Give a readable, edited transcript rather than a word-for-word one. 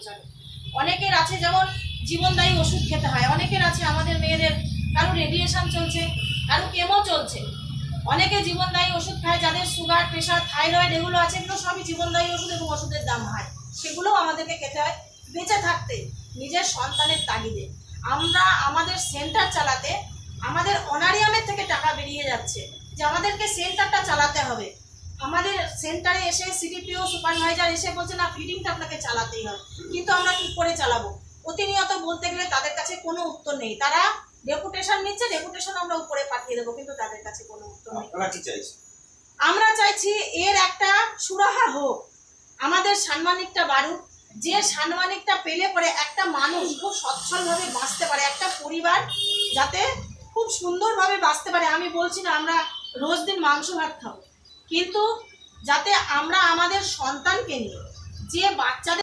পৌঁছানো। অনেকের আছে যেমন জীবনদায়ী ওষুধ খেতে হয়, অনেকের আছে আমাদের মেয়েদের কারো রেডিয়েশন চলছে, কারো কেমো চলছে, অনেকে জীবনদায়ী ওষুধ খায়, যাদের সুগার, প্রেশার, থাইরয়েড এগুলো আছে, এগুলো সবই জীবনদায়ী ওষুধ এবং ওষুধের দাম হয়, সেগুলোও আমাদেরকে খেতে হয় বেঁচে থাকতে, নিজের সন্তানের তাগিদে। আমরা আমাদের সেন্টার চালাতে আমাদের অনারিয়ামের থেকে টাকা বেরিয়ে যাচ্ছে, যে আমাদেরকে সেন্টারটা চালাতে হবে। আমাদের সেন্টারে এসে সিডিপিও সুপারভাইজার এসে বলছে না ফিডিংটা আপনাকে চালাতেই হবে, কিন্তু আমরা কি করে চালাবো? প্রতিনিয়ত বলতে গেলে তাদের কাছে কোনো উত্তর নেই। তারা ডেপুটেশন নিচ্ছে, ডেপুটেশন আমরা উপরে পাঠিয়ে দেবো, কিন্তু তাদের কাছে কোনো উত্তর নেই। আমরা চাইছি এর একটা সুরাহা হোক, আমাদের সাম্মানিকটা বাড়ুক, যে সাম্মানিকটা পেলে পরে একটা মানুষ খুব সচ্ছলভাবে বাঁচতে পারে, একটা পরিবার যাতে খুব সুন্দরভাবে বাঁচতে পারে। আমি বলছি না আমরা রোজ দিন মাংস ভাত খাবো, কিন্তু যাতে আমরা আমাদের সন্তানকে নিয়ে যে বাচ্চাদের